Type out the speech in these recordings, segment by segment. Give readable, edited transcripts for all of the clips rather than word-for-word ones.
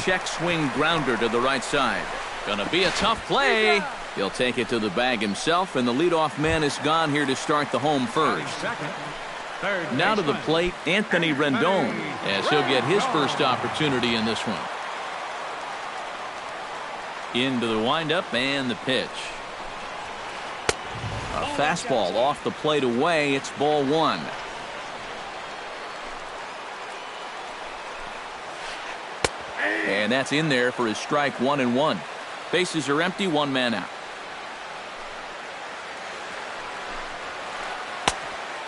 check swing grounder to the right side. Gonna be a tough play. He'll take it to the bag himself, and the leadoff man is gone here to start the home first. Now to the plate, Anthony Rendon, as he'll get his first opportunity in this one. Into the windup and the pitch. A fastball off the plate away. It's ball one. And that's in there for his strike 1-1. Bases are empty, one man out.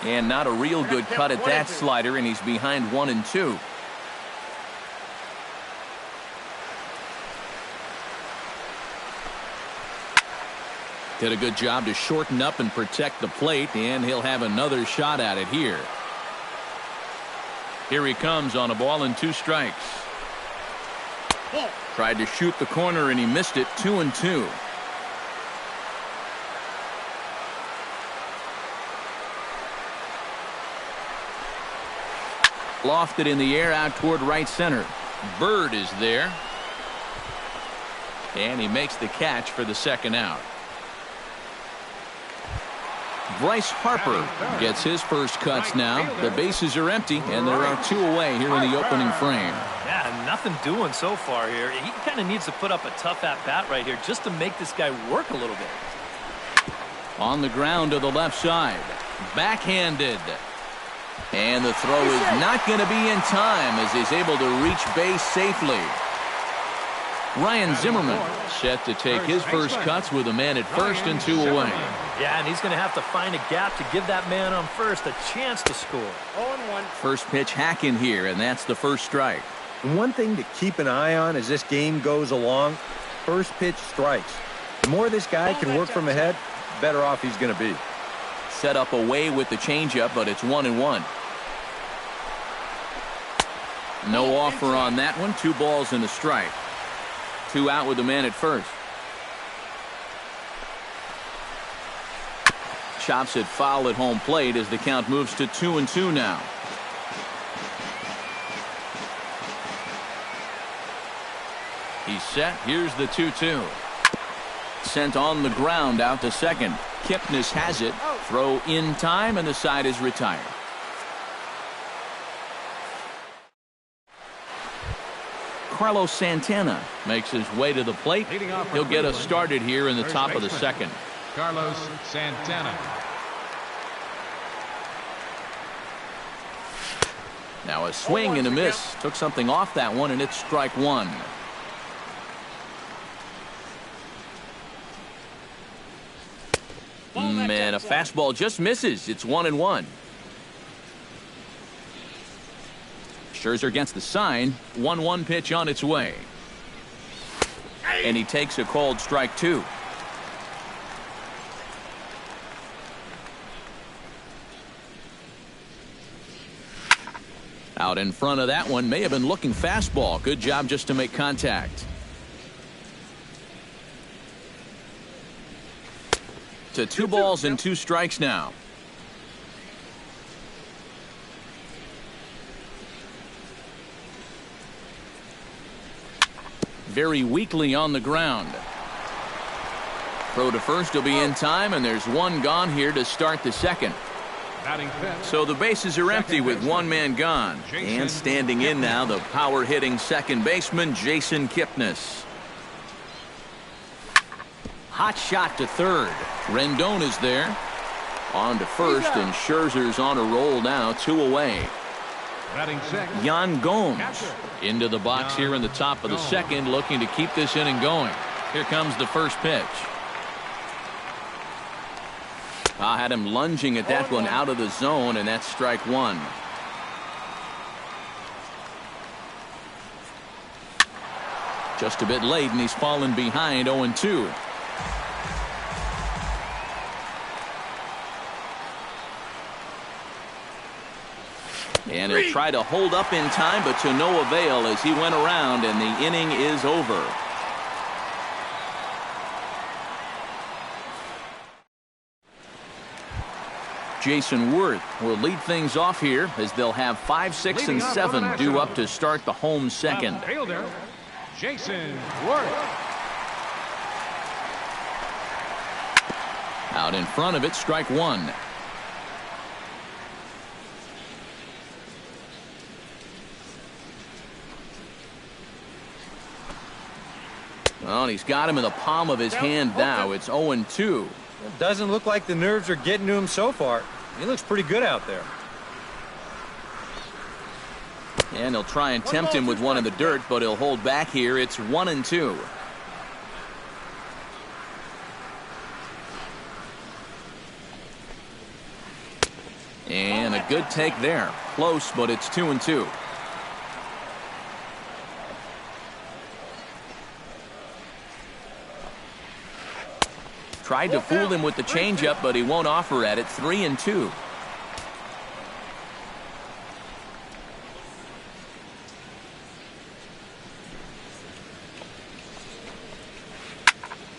And not a real good cut at that slider, and he's behind 1-2. Did a good job to shorten up and protect the plate, and he'll have another shot at it here. Here he comes on a ball and 2 strikes. Tried to shoot the corner and he missed it. 2-2. Lofted in the air out toward right center. Bird is there. And he makes the catch for the second out. Bryce Harper gets his first cuts now. The bases are empty, and there are 2 away here in the opening frame. Yeah, nothing doing so far here. He kind of needs to put up a tough at-bat right here just to make this guy work a little bit. On the ground to the left side. Backhanded. And the throw is not going to be in time as he's able to reach base safely. Ryan Zimmerman set to take his first cuts with a man at first and 2 away. Yeah, and he's going to have to find a gap to give that man on first a chance to score. 0-1. First pitch hack in here, and that's the first strike. One thing to keep an eye on as this game goes along, first pitch strikes. The more this guy can work from ahead, the better off he's going to be. Set up away with the changeup, but it's 1-1. No offer on that one. 2 balls and a strike. 2 out with the man at first. Chops it foul at home plate as the count moves to 2-2 now. He's set. Here's the 2-2. Sent on the ground out to second. Kipnis has it. Throw in time, and the side is retired. Carlos Santana makes his way to the plate. He'll get us started here in the top of the second. Carlos Santana. Now a swing and a miss. Took something off that one, and it's strike 1. And a fastball just misses. It's 1-1. Scherzer against the sign. 1-1 pitch on its way. And he takes a called strike 2. Out in front of that one. May have been looking fastball. Good job just to make contact. To 2 balls and 2 strikes now. Very weakly on the ground. Throw to first will be in time, and there's 1 gone here to start the second. So the bases are empty with 1 man gone. And standing in now, the power-hitting second baseman, Jason Kipnis. Hot shot to third. Rendon is there. On to first, and Scherzer's on a roll now, 2 away. Yan Gomes into the box here in the top of the second, looking to keep this inning going. Here comes the first pitch. I had him lunging at that one out of the zone, and that's strike 1. Just a bit late, and he's fallen behind 0-2. And he'll try to hold up in time, but to no avail as he went around, and the inning is over. Jason Worth will lead things off here as they'll have 5, 6, and 7 due up to start the home second. Jason Worth. Out in front of it, strike one. Well, and he's got him in the palm of his hand now. It's 0-2. It doesn't look like the nerves are getting to him so far. He looks pretty good out there. And he'll try and tempt him with one in the dirt, but he'll hold back here. It's 1-2. And a good take there. Close, but it's 2-2. Tried to fool him with the changeup, but he won't offer at it. 3-2.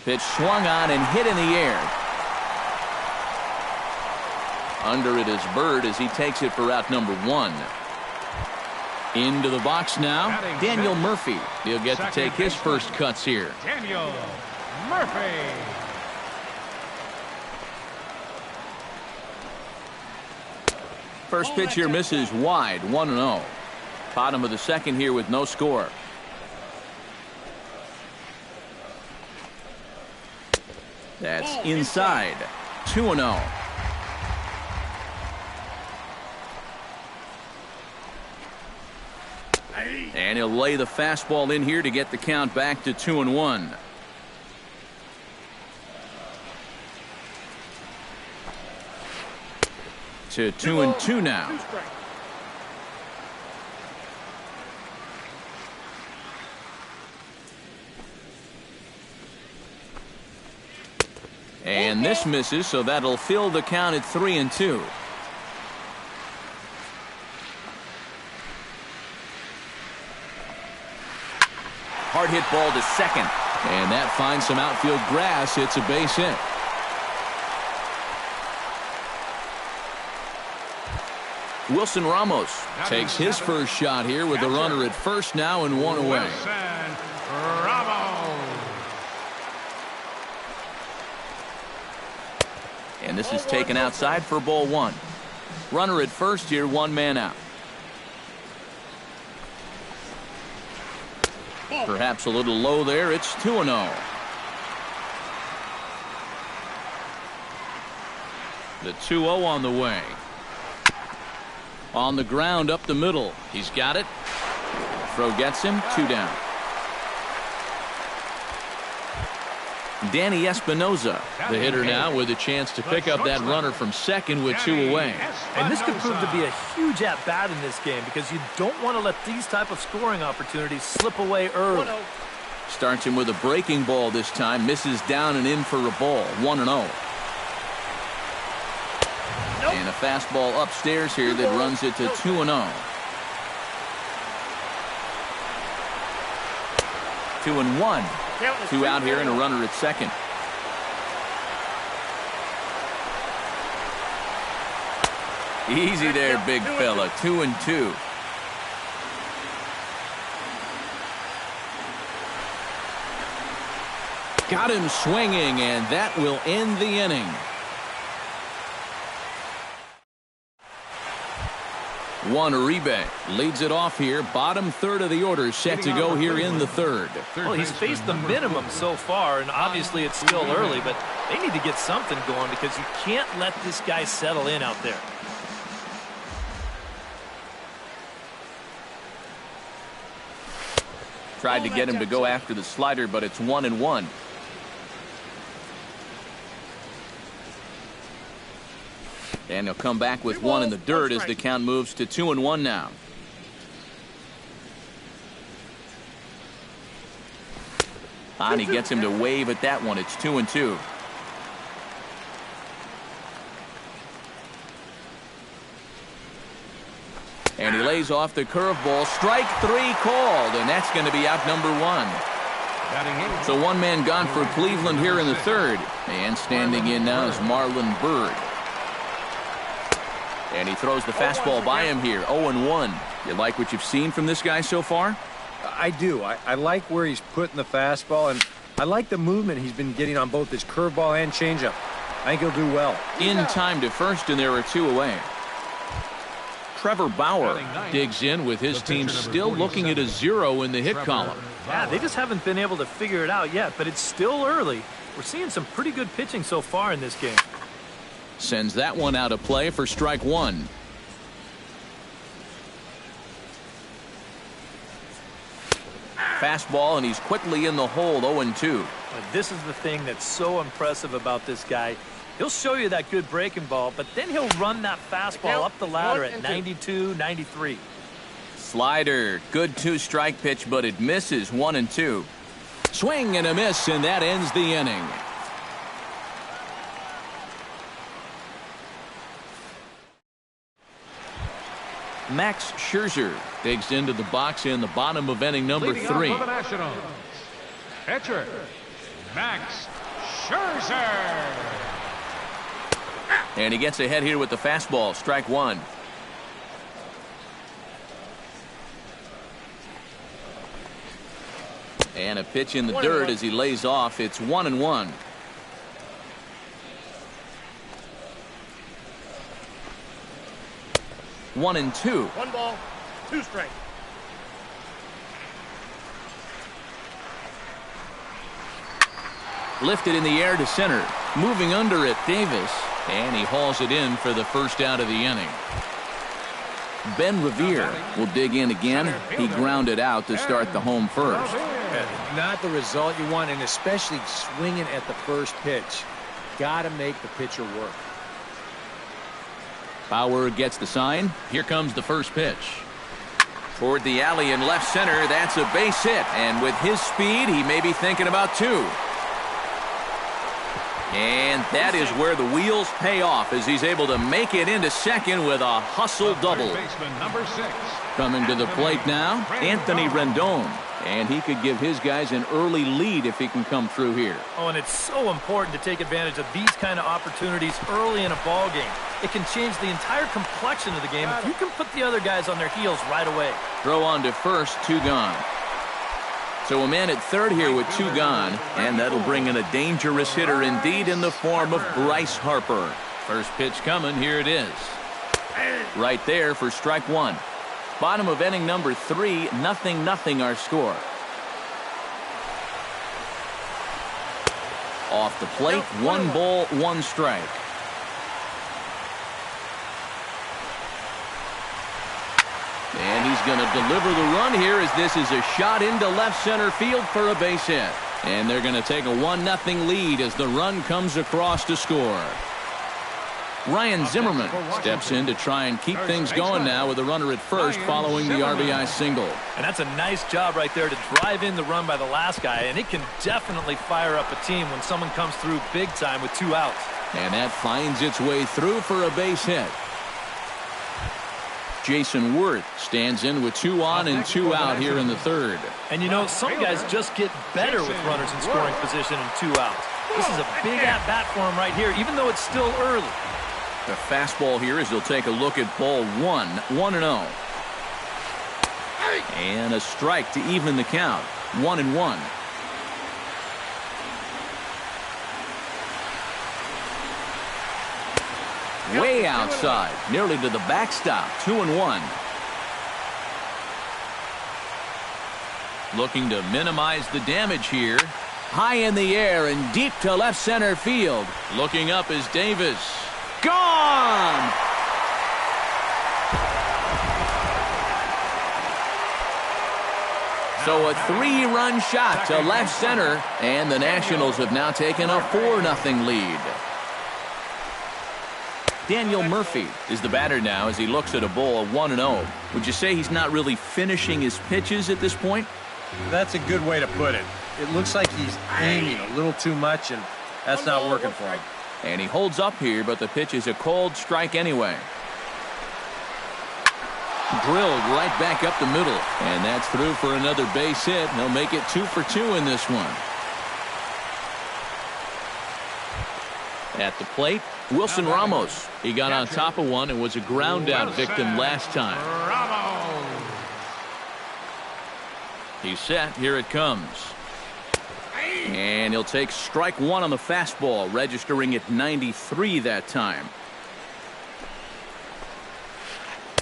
Pitch swung on and hit in the air. Under it is Bird as he takes it for out number one. Into the box now, Daniel Murphy. He'll get to take his first cuts here. Daniel Murphy. First pitch here misses wide, 1-0. Bottom of the second here with no score. That's inside, 2-0. And he'll lay the fastball in here to get the count back to 2-1. To 2-2 now. And this misses, so that'll fill the count at 3-2. Hard hit ball to second. And that finds some outfield grass. It's a base hit. Wilson Ramos takes his first shot here with the runner at first now and one away. Wilson Ramos. And this is taken outside for ball one. Runner at first here, one man out. Perhaps a little low there. It's 2-0. The 2-0 on the way. On the ground up the middle. He's got it. Throw gets him. 2 down. Danny Espinoza, the hitter now, with a chance to pick up that runner from second with 2 away. And this could prove to be a huge at-bat in this game because you don't want to let these type of scoring opportunities slip away early. Starts him with a breaking ball this time. Misses down and in for a ball. 1-0. And a fastball upstairs here that runs it to 2-0. 2-1. 2 out here and a runner at second. Easy there, big fella. 2-2. Got him swinging, and that will end the inning. Juan Uribe leads it off here. Bottom third of the order set to go here in the third. Well, he's faced the minimum so far, and obviously it's still early, but they need to get something going because you can't let this guy settle in out there. Tried to get him to go after the slider, but it's 1-1. And he'll come back with one in the dirt as the count moves to 2-1 now. And he gets him to wave at that one. It's 2-2. And he lays off the curveball. Strike 3 called, and that's going to be out number 1. So one man gone for Cleveland here in the third. And standing in now is Marlon Byrd. And he throws the fastball by him here. 0-1. You like what you've seen from this guy so far? I do. I like where he's putting the fastball, and I like the movement he's been getting on both his curveball and changeup. I think he'll do well. In time to first, and there are 2 away. Trevor Bauer digs in with his team still looking at a 0 in the hit column. Yeah, they just haven't been able to figure it out yet, but it's still early. We're seeing some pretty good pitching so far in this game. Sends that one out of play for strike 1. Fastball, and he's quickly in the hole, 0-2. This is the thing that's so impressive about this guy. He'll show you that good breaking ball, but then he'll run that fastball up the ladder at 92, 93. Slider, good 2-strike pitch, but it misses, 1-2. Swing and a miss, and that ends the inning. Max Scherzer digs into the box in the bottom of inning number 3. For the Nationals, pitcher Max Scherzer. And he gets ahead here with the fastball, strike 1. And a pitch in the dirt as he lays off. It's 1-1. One and two. 1 ball, 2 strikes. Lifted in the air to center. Moving under it, Davis. And he hauls it in for the first out of the inning. Ben Revere will dig in again. He grounded out to start the home first. Not the result you want, and especially swinging at the first pitch. Got to make the pitcher work. Bauer gets the sign. Here comes the first pitch. Toward the alley in left center. That's a base hit. And with his speed, he may be thinking about 2. And that is where the wheels pay off as he's able to make it into second with a hustle double. Coming to the plate now, Anthony Rendon. And he could give his guys an early lead if he can come through here. Oh, and it's so important to take advantage of these kind of opportunities early in a ball game. It can change the entire complexion of the game if you can put the other guys on their heels right away. Throw on to first, 2 gone. So a man at third here with 2 gone, and that'll bring in a dangerous hitter indeed in the form of Bryce Harper. First pitch coming, here it is. Right there for strike 1. Bottom of inning number 3, 0-0 our score. Off the plate, 1 ball, 1 strike. And he's going to deliver the run here as this is a shot into left center field for a base hit. And they're going to take a 1-0 lead as the run comes across to score. Ryan Zimmerman steps in to try and keep things going now with a runner at first following the RBI single. And that's a nice job right there to drive in the run by the last guy, and it can definitely fire up a team when someone comes through big time with 2 outs. And that finds its way through for a base hit. Jason Worth stands in with 2 on and 2 out here in the third. And you know, some guys just get better with runners in scoring position and 2 outs. This is a big at-bat for him right here, even though it's still early. The fastball here as he'll take a look at ball 1, 1-0. And a strike to even the count, 1-1. Way outside, nearly to the backstop, 2-1. Looking to minimize the damage here. High in the air and deep to left center field. Looking up is Davis. Gone! So a 3-run shot to left center, and the Nationals have now taken a 4-0 lead. Daniel Murphy is the batter now as he looks at a ball 1-0. Would you say he's not really finishing his pitches at this point? That's a good way to put it. It looks like he's aiming a little too much, and that's not working for him. And he holds up here, but the pitch is a called strike anyway. Drilled right back up the middle. And that's through for another base hit. He'll make it 2 for 2 in this one. At the plate, Wilson Ramos. He got on top of one and was a ground out victim last time. He's set. Here it comes. And he'll take strike one on the fastball, registering at 93 that time.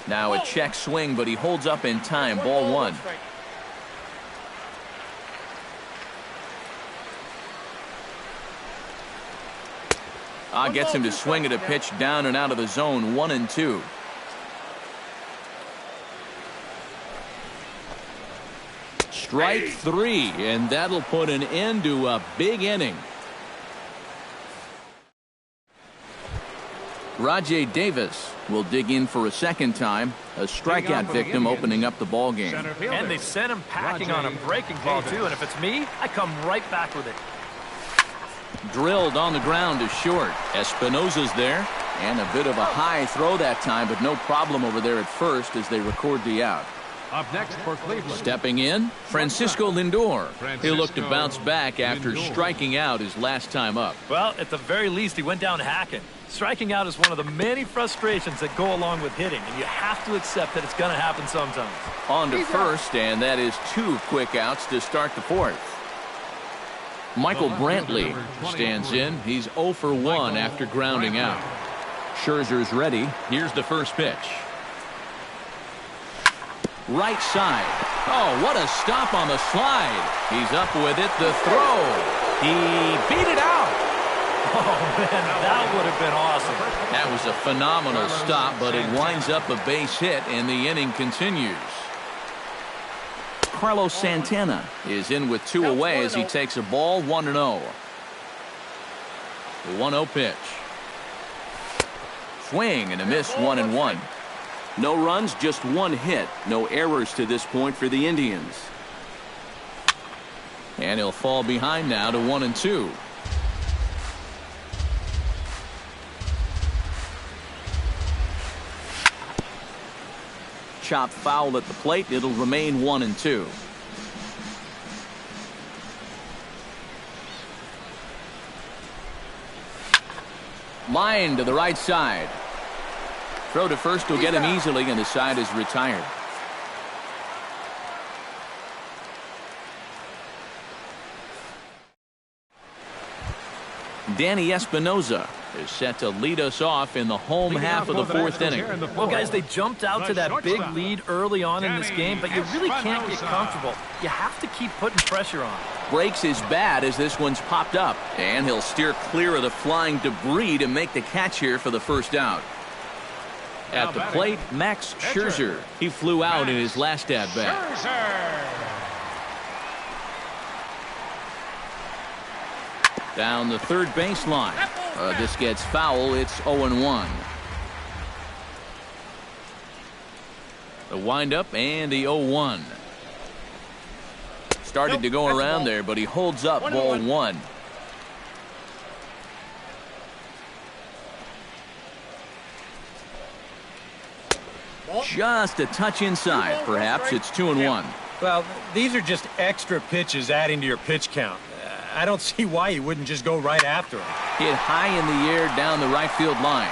Now a check swing, but he holds up in time. Ball one. Gets him to swing at a pitch down and out of the zone. 1-2. Strike three, and that'll put an end to a big inning. Rajay Davis will dig in for a second time. A strikeout victim opening up the ball game. And they sent him packing on a breaking ball too, and if it's me, I come right back with it. Drilled on the ground to short. Espinosa's there, and a bit of a high throw that time, but no problem over there at first as they record the out. Up next for Cleveland. Stepping in, Francisco Lindor. He'll look to bounce back after striking out his last time up. Well, at the very least, he went down hacking. Striking out is one of the many frustrations that go along with hitting, and you have to accept that it's going to happen sometimes. On to first, and that is 2 quick outs to start the fourth. Michael Brantley stands in. He's 0 for 1 after grounding out. Scherzer's ready. Here's the first pitch. Right side. Oh, what a stop on the slide. He's up with it. The throw. He beat it out. Oh, man, that would have been awesome. That was a phenomenal stop, but it winds up a base hit, and the inning continues. Carlos Santana is in with 2 away as he takes a ball. 1-0. The 1-0 pitch. Swing and a miss. 1-1. No runs, just 1 hit. No errors to this point for the Indians. And he'll fall behind now to 1-2. Chopped foul at the plate. It'll remain 1-2. Line to the right side. Throw to first will get him easily, and the side is retired. Danny Espinosa is set to lead us off in the home half of the fourth inning. Well, guys, they jumped out to that big lead early on in this game, but you really can't get comfortable. You have to keep putting pressure on. Breaks his bat as this one's popped up, and he'll steer clear of the flying debris to make the catch here for the first out. At the plate, Max Scherzer. He flew out in his last at-bat. Down the third baseline. This gets foul. It's 0-1. The windup and the 0-1. Started to go around there, but he holds up. Ball 1. Just a touch inside. Perhaps it's 2-1. Well, these are just extra pitches adding to your pitch count. I don't see why he wouldn't just go right after him. Hit high in the air down the right field line.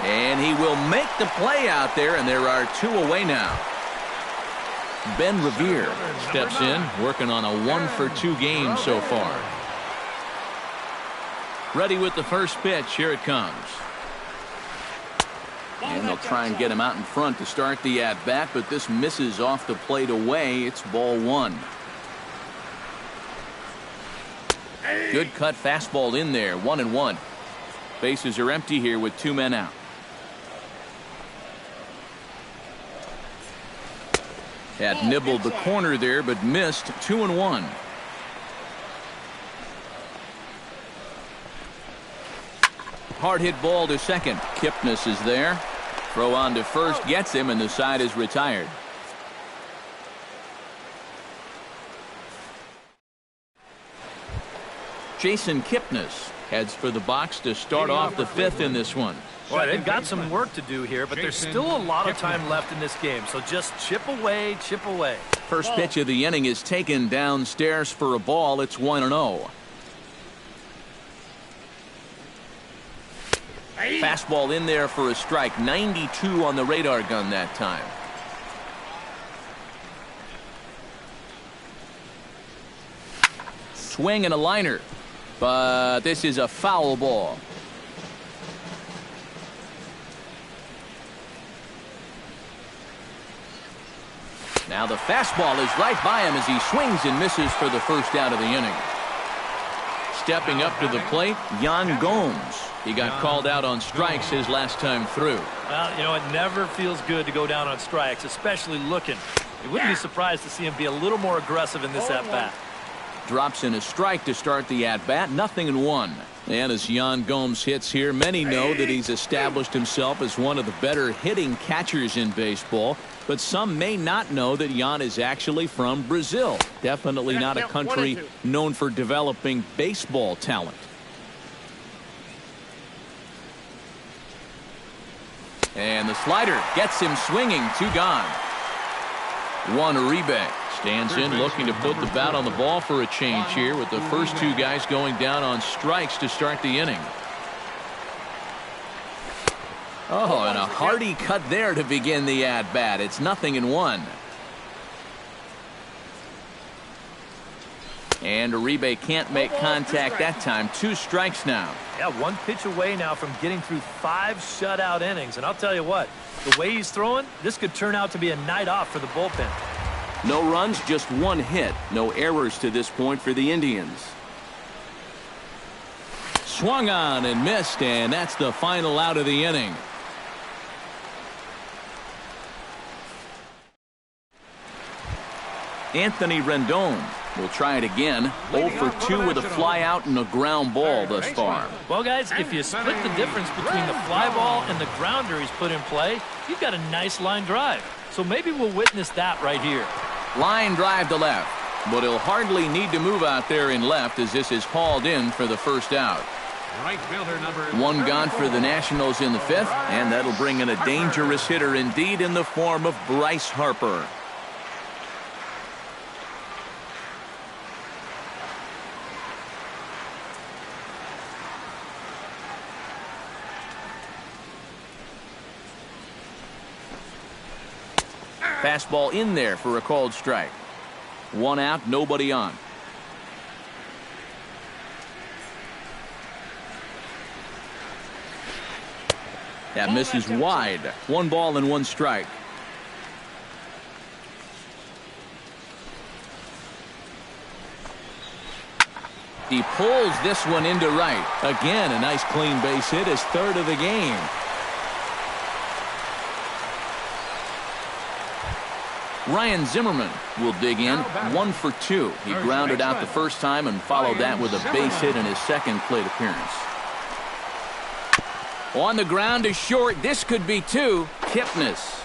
And he will make the play out there, and there are 2 away now. Ben Revere steps in, working on a 1-for-2 game so far. Ready with the first pitch. Here it comes. And they'll try and get him out in front to start the at-bat, but this misses off the plate away. It's ball 1. Good cut fastball in there. 1-1. Bases are empty here with 2 men out. Had nibbled the corner there, but missed. 2-1. Hard hit ball to second. Kipnis is there. Throw on to first gets him, and the side is retired. Jason Kipnis heads for the box to start off the 5th in this one. Well, they've got some work to do here, but there's still a lot of time left in this game, so just chip away, chip away. First pitch of the inning is taken downstairs for a ball. It's 1-0. Fastball in there for a strike. 92 on the radar gun that time. swing and a liner. But this is a foul ball. Now the fastball is right by him as he swings and misses for the first out of the inning. Stepping up to the plate, Yan Gomes. He got called out on strikes his last time through. Well, you know, it never feels good to go down on strikes, especially looking. You wouldn't be surprised to see him be a little more aggressive in this at-bat. Drops in a strike to start the at-bat, 0-1. And as Yan Gomes hits here, many know that he's established himself as one of the better hitting catchers in baseball. But some may not know that Yan is actually from Brazil. Definitely not a country known for developing baseball talent. And the slider gets him swinging. 2 gone. Juan Uribe stands in looking to put the bat on the ball for a change here with the first 2 guys going down on strikes to start the inning. Oh, and a hearty cut there to begin the at-bat. It's 0-1. And Uribe can't make contact that time. 2 strikes now. Yeah, 1 pitch away now from getting through 5 shutout innings. And I'll tell you what, the way he's throwing, this could turn out to be a night off for the bullpen. No runs, just 1 hit. No errors to this point for the Indians. Swung on and missed, and that's the final out of the inning. Anthony Rendon will try it again. 0 for 2 with a fly out and a ground ball thus far. Well, guys, if you split the difference between the fly ball and the grounder he's put in play, you've got a nice line drive. So maybe we'll witness that right here. Line drive to left, but he'll hardly need to move out there in left as this is hauled in for the first out. Right fielder number 1 gone for the Nationals in the 5th, and that'll bring in a dangerous hitter indeed in the form of Bryce Harper. Fastball in there for a called strike. 1 out, nobody on. That misses wide. 1 ball and 1 strike. He pulls this one into right. Again, a nice clean base hit, his 3rd of the game. Ryan Zimmerman will dig in. 1 for 2. He grounded out the first time and followed that with a base hit in his 2nd plate appearance. On the ground to short. This could be 2. Kipnis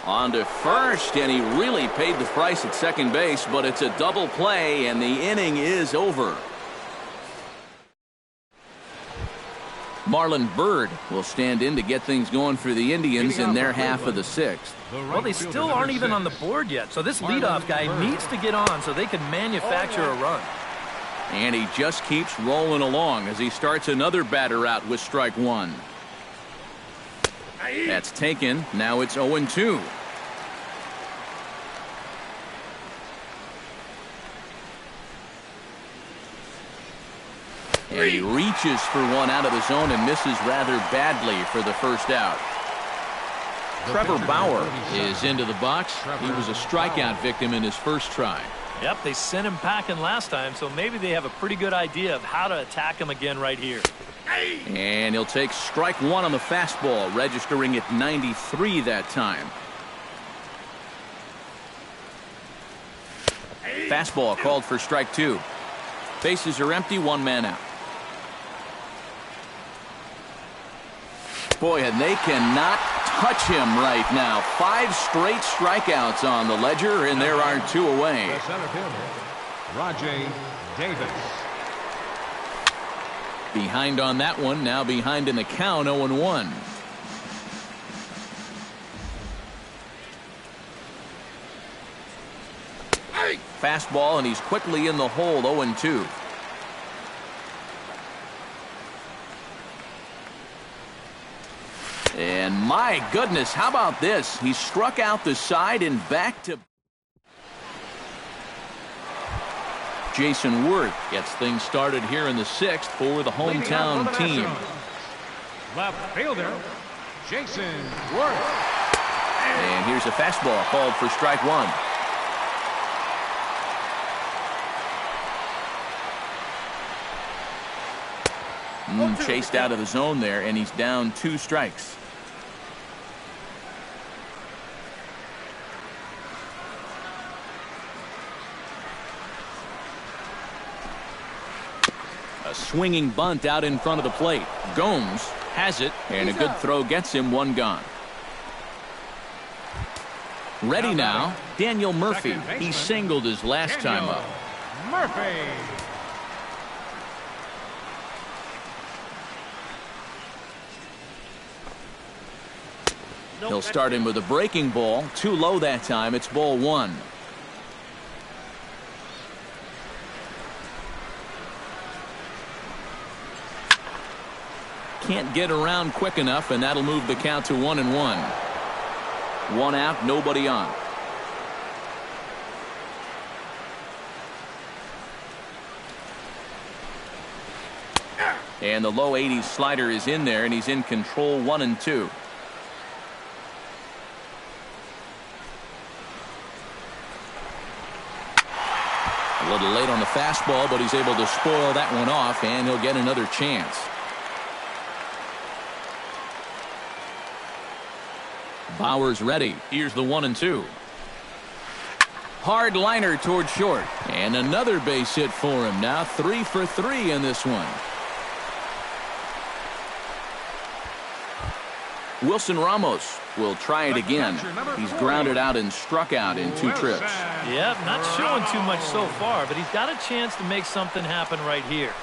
on to first, and he really paid the price at second base, but it's a double play, and the inning is over. Marlon Byrd will stand in to get things going for the Indians in their half of the 6th. Well, they still aren't even on the board yet, so this leadoff guy needs to get on so they can manufacture a run. And he just keeps rolling along as he starts another batter out with strike 1. That's taken. Now it's 0-2. And he reaches for one out of the zone and misses rather badly for the first out. Trevor Bauer is into the box. He was a strikeout victim in his first try. Yep, they sent him packing last time, so maybe they have a pretty good idea of how to attack him again right here. And he'll take strike 1 on the fastball, registering at 93 that time. Fastball called for strike 2. Bases are empty, 1 man out. Boy, and they cannot touch him right now. 5 straight strikeouts on the ledger, and there are 2 away. the center fielder, Rajay Davis. Behind on that one, now behind in the count, 0-1. Fastball, and he's quickly in the hole, 0-2. And my goodness, how about this? He struck out the side and back to... Jason Worth gets things started here in the 6th for the hometown team. Left fielder, Jason Worth. And here's a fastball called for strike one. Chased out of the zone there, and he's down 2 strikes. A swinging bunt out in front of the plate. Gomes has it, and a good throw gets him 1 gone. Ready now, Daniel Murphy. He singled his last time up. Murphy. He'll start him with a breaking ball. Too low that time. It's ball 1. Can't get around quick enough, and that'll move the count to 1-1. 1 out, nobody on. And the low 80s slider is in there, and he's in control. 1-2. A little late on the fastball, but he's able to spoil that one off, and he'll get another chance. Bauer's ready. Here's the 1-2. Hard liner toward short, and another base hit for him. Now 3 for 3 in this one. Wilson Ramos will try it again. He's grounded out and struck out in 2 trips. Yep, not showing too much so far, but he's got a chance to make something happen right here.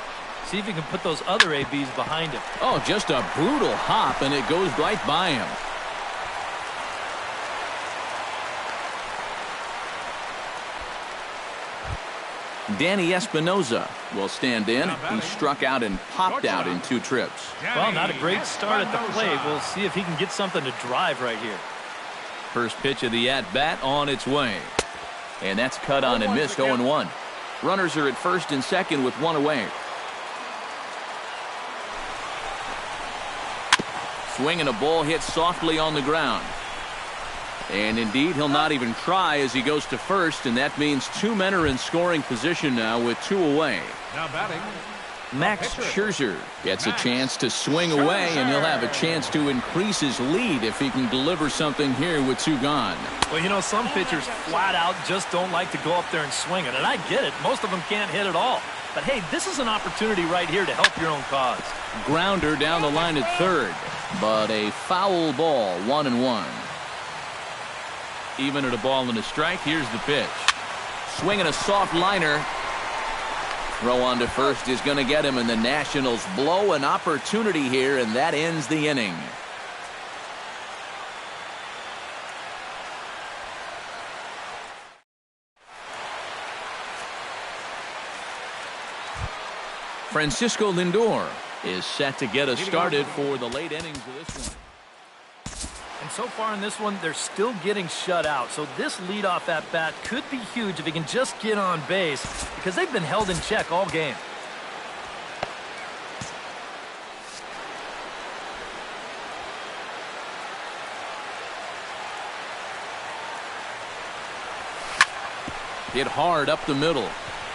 See if he can put those other ABs behind him. Oh, just a brutal hop, and it goes right by him. Danny Espinoza will stand in. He struck out and popped out in 2 trips. Well, not a great start at the plate. We'll see if he can get something to drive right here. First pitch of the at-bat on its way. And that's cut on and missed. 0-1. Runners are at first and second with 1 away. Swinging a ball hit softly on the ground. And indeed, he'll not even try as he goes to first, and that means 2 men are in scoring position now with 2 away. Now batting, Max Scherzer gets a chance to swing away, and he'll have a chance to increase his lead if he can deliver something here with 2 gone. Well, you know, some pitchers flat out just don't like to go up there and swing it, and I get it. Most of them can't hit at all. But hey, this is an opportunity right here to help your own cause. Grounder down the line at third, but a foul ball. 1-1. Even at a ball and a strike. Here's the pitch. Swinging a soft liner. Throw on to first is going to get him, and the Nationals blow an opportunity here, and that ends the inning. Francisco Lindor is set to get us started for the late innings of this one. And so far in this one, they're still getting shut out. So this leadoff at bat could be huge if he can just get on base, because they've been held in check all game. Hit hard up the middle.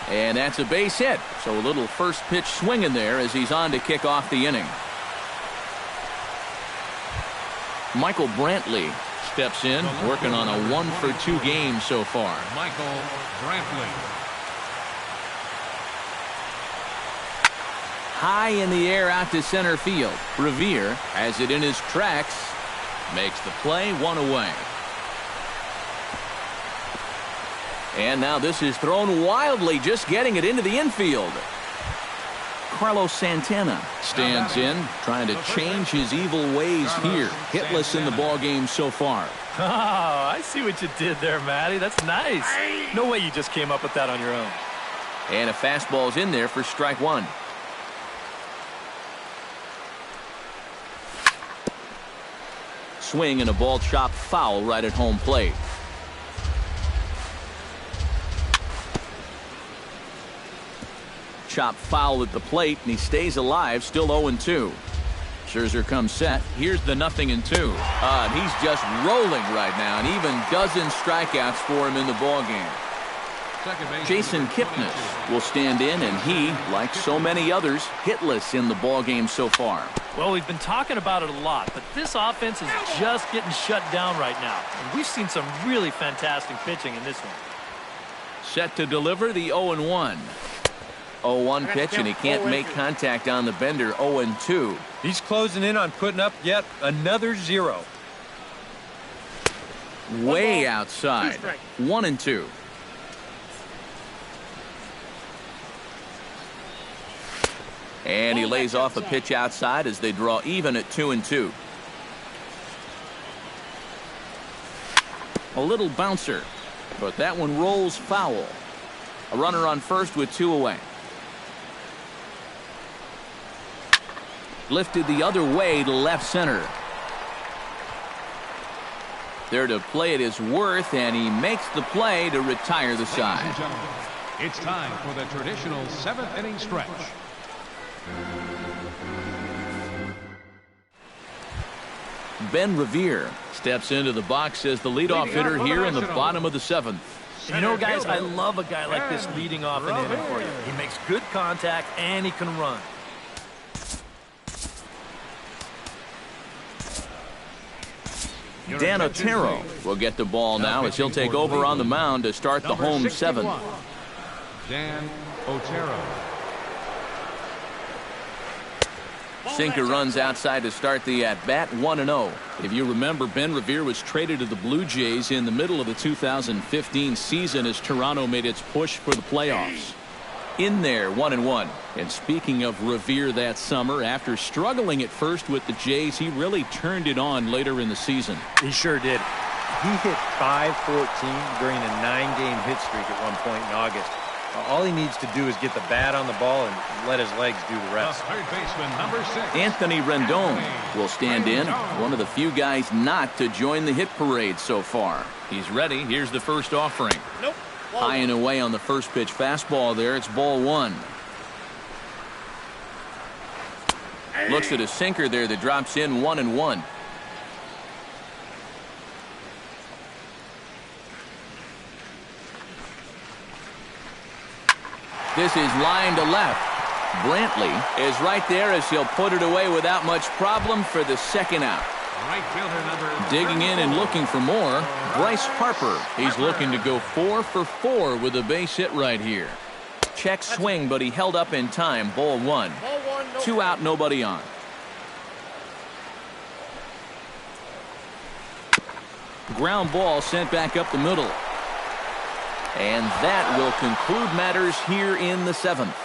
And that's a base hit. So a little first pitch swing in there as he's on to kick off the inning. Michael Brantley steps in, working on a 1-for-2 game so far. Michael Brantley. High in the air out to center field. Revere has it in his tracks. Makes the play. 1 away. And now this is thrown wildly, just getting it into the infield. Carlos Santana stands in, trying to change his evil ways here. Hitless in the ball game so far. Oh, I see what you did there, Matty. That's nice. No way you just came up with that on your own. And a fastball's in there for strike 1. Swing and a ball chopped foul right at home plate. Chop foul at the plate, and he stays alive, still 0-2. Scherzer comes set. Here's the 0-2. And he's just rolling right now, and even dozens strikeouts for him in the ballgame. Jason Kipnis will stand in, and he, like so many others, hitless in the ballgame so far. Well, we've been talking about it a lot, but this offense is just getting shut down right now. And we've seen some really fantastic pitching in this one. Set to deliver the 0-1. 0-1 pitch, and he can't make contact on the bender. 0-2. He's closing in on putting up yet another 0. Way outside. 1-2. And he lays off a pitch outside as they draw even at 2-2. A little bouncer, but that one rolls foul. A runner on first with 2 away. Lifted the other way to left center. There to play it is Worth, and he makes the play to retire the side. It's time for the traditional 7th inning stretch. Ben Revere steps into the box as the leadoff hitter here in the bottom of the 7th. You know, guys, I love a guy like this leading off an inning for you. He makes good contact, and he can run. Dan Otero will get the ball now as he'll take over on the mound to start the home 7th. Dan Otero. Sinker runs outside to start the at-bat. 1-0. If you remember, Ben Revere was traded to the Blue Jays in the middle of the 2015 season as Toronto made its push for the playoffs. In there, 1-1. And speaking of Revere that summer, after struggling at first with the Jays, he really turned it on later in the season. He sure did. He hit .514 during a 9-game hit streak at one point in August. All he needs to do is get the bat on the ball and let his legs do the rest. Third baseman, number 6. Anthony Rendon will stand in, one of the few guys not to join the hit parade so far. He's ready. Here's the first offering. Nope. High and away on the first pitch fastball there. It's ball 1. Looks at a sinker there that drops in. 1-1. This is line to left. Brantley is right there as he'll put it away without much problem for the second out. Right fielder number Digging in and looking for more, Bryce Harper. He's looking to go 4 for 4 with a base hit right here. Check swing, but he held up in time. Ball 1. 2 out, nobody on. Ground ball sent back up the middle. And that will conclude matters here in the 7th.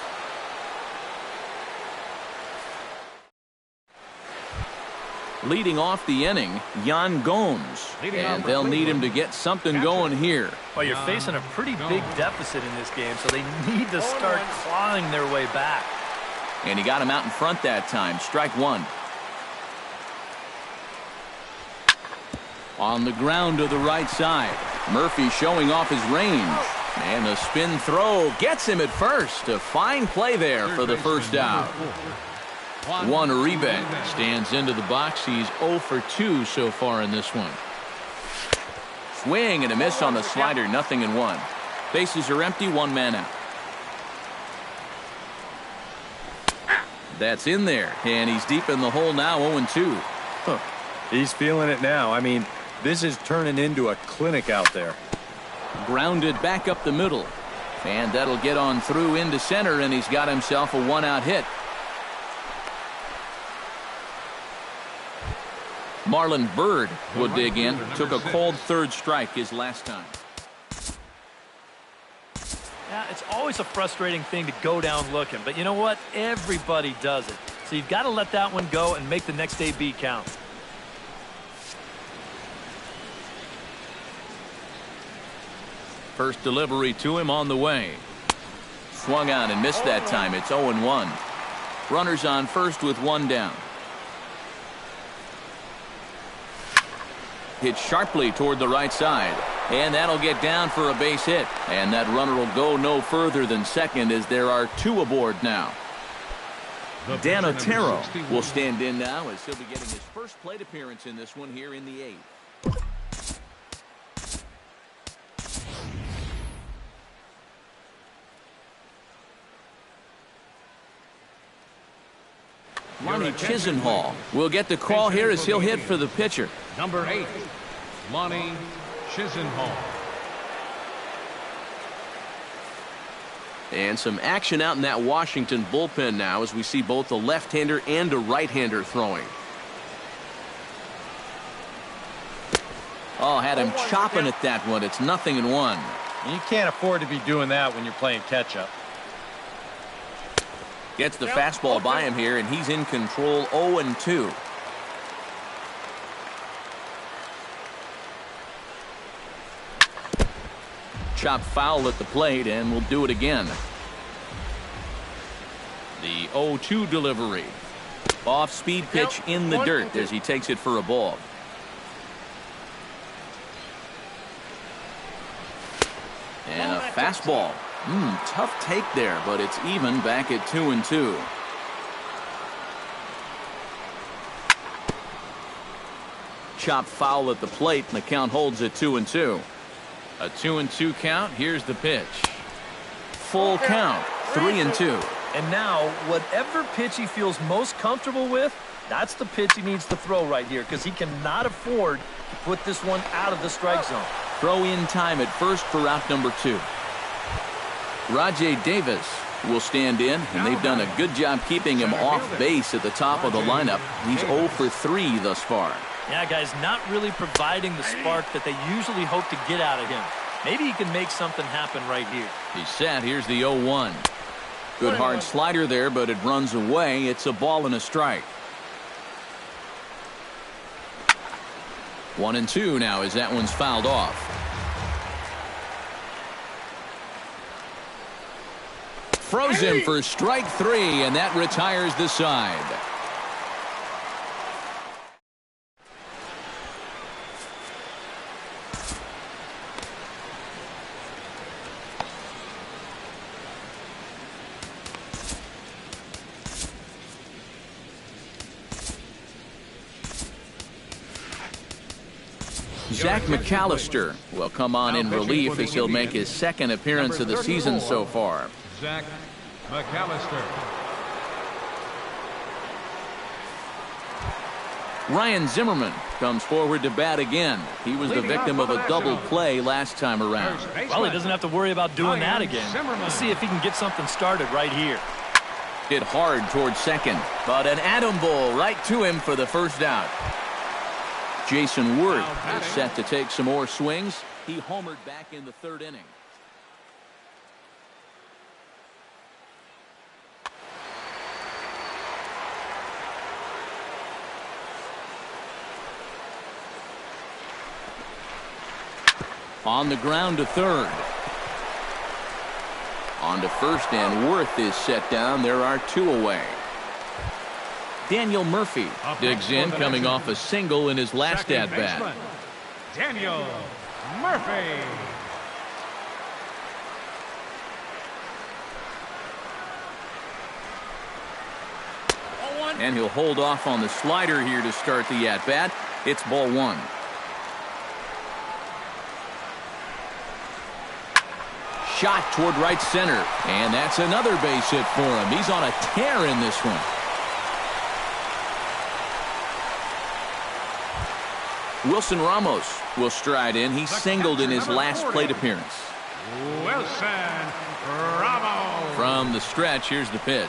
Leading off the inning, Yan Gomes. And they'll need him to get something going here. Well, you're facing a pretty big deficit in this game, so they need to start clawing their way back. And he got him out in front that time. Strike 1. On the ground to the right side. Murphy showing off his range. And the spin throw gets him at first. A fine play there for the first out. Juan Uribe stands into the box. He's 0 for 2 so far in this one. Swing and a miss on the slider. 0-1. Bases are empty. 1 man out. That's in there. And he's deep in the hole now. 0-2. Huh. He's feeling it now. I mean, this is turning into a clinic out there. Grounded back up the middle. And that'll get on through into center, and he's got himself a 1-out hit. Marlon Byrd will dig in. Took a called third strike his last time. Yeah, it's always a frustrating thing to go down looking, but you know what? Everybody does it. So you've got to let that one go and make the next AB count. First delivery to him on the way. Swung on and missed that time. It's 0-1. Runners on first with 1 down. Hit sharply toward the right side. And that'll get down for a base hit. And that runner will go no further than second as there are 2 aboard now. Dan Otero will stand in now as he'll be getting his first plate appearance in this one here in the 8th. Lonnie Chisenhall will get the call here as he'll hit for the pitcher. Number 8, Lonnie Chisenhall. And some action out in that Washington bullpen now as we see both a left-hander and a right-hander throwing. Oh, had him chopping at that one. It's 0-1. You can't afford to be doing that when you're playing catch-up. Gets the fastball by him here, and he's in control 0-2. Chop foul at the plate, and we'll do it again. The 0-2 delivery. Off-speed pitch in the dirt as he takes it for a ball. And a fastball. Tough take there, but it's even back at 2-2. Chop foul at the plate, and the count holds at 2-2. A 2-2 count. Here's the pitch. Full count. 3-2. And now, whatever pitch he feels most comfortable with, that's the pitch he needs to throw right here because he cannot afford to put this one out of the strike zone. Throw in time at first for out number 2. Rajay Davis will stand in, and they've done a good job keeping him off base at the top of the lineup. He's 0 for 3 thus far. Yeah, guys, not really providing the spark that they usually hope to get out of him. Maybe he can make something happen right here. He's set. Here's the 0-1. Good hard slider there, but it runs away. It's a ball and a strike. 1-2 now as that one's fouled off. Throws him for strike 3, and that retires the side. Zach McAllister will come on in relief as he'll make his second appearance of the season so far. Zach McAllister. Ryan Zimmerman comes forward to bat again. He was the victim of a double play last time around. Well, he doesn't have to worry about doing that again. Let's see if he can get something started right here. Hit hard towards second, but an atom ball right to him for the first out. Jason Worth is set to take some more swings. He homered back in the 3rd inning. On the ground to 3rd. On to 1st, and Worth is set down. There are 2 away. Daniel Murphy digs in, coming off a single in his last at-bat. Daniel Murphy. And he'll hold off on the slider here to start the at-bat. It's ball 1. Shot toward right center, and that's another base hit for him. He's on a tear in this one. Wilson Ramos will stride in. He singled in his last plate appearance. Wilson Ramos. From the stretch, here's the pitch.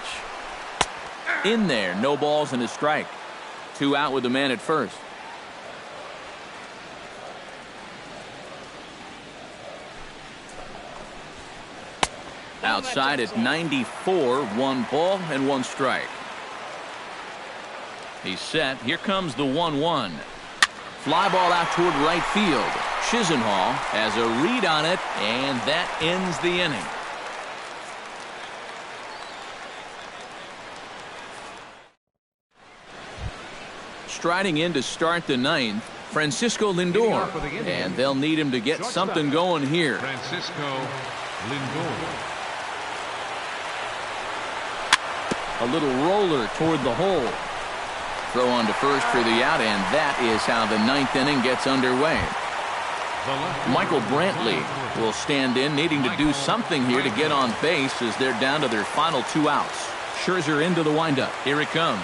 In there, no balls and a strike. 2 out with the man at first. Outside at 94, 1 ball and 1 strike. He's set. Here comes the 1-1. Fly ball out toward right field. Chisenhall has a read on it, and that ends the inning. Striding in to start the 9th, Francisco Lindor, and they'll need him to get something going here. Francisco Lindor. A little roller toward the hole. Throw on to first for the out, and that is how the ninth inning gets underway. Michael Brantley will stand in, needing to do something here to get on base as they're down to their final 2 outs. Scherzer into the windup. Here it comes.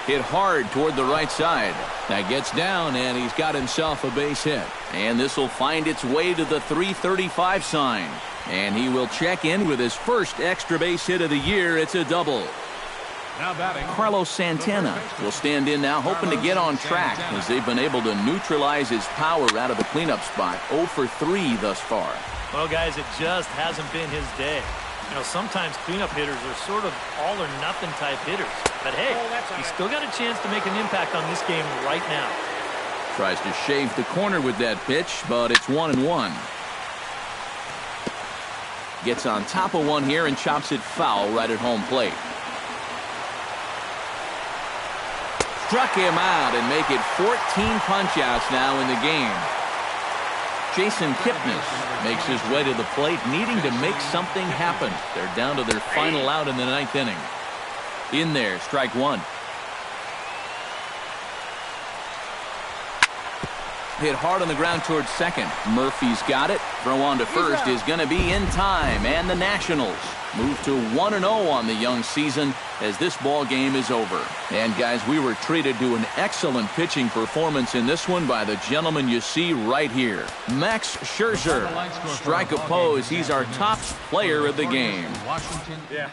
Hit hard toward the right side. That gets down, and he's got himself a base hit. And this will find its way to the 335 sign. And he will check in with his first extra base hit of the year. It's a double. Now batting, Carlos Santana will stand in now, hoping to get on track as they've been able to neutralize his power out of the cleanup spot. 0 for 3 thus far. Well, guys, it just hasn't been his day. You know, sometimes cleanup hitters are sort of all or nothing type hitters. But hey, he's still got a chance to make an impact on this game right now. Tries to shave the corner with that pitch, but it's 1-1. Gets on top of one here and chops it foul right at home plate. Struck him out and make it 14 punch-outs now in the game. Jason Kipnis makes his way to the plate, needing to make something happen. They're down to their final out in the 9th inning. In there, strike one. Hit hard on the ground towards second. Murphy's got it. Throw on to first is going to be in time, and the Nationals move to 1-0 on the young season as this ball game is over. And guys, we were treated to an excellent pitching performance in this one by the gentleman you see right here, Max Scherzer. Strike opposed. He's our top player of the game. Washington. Yeah.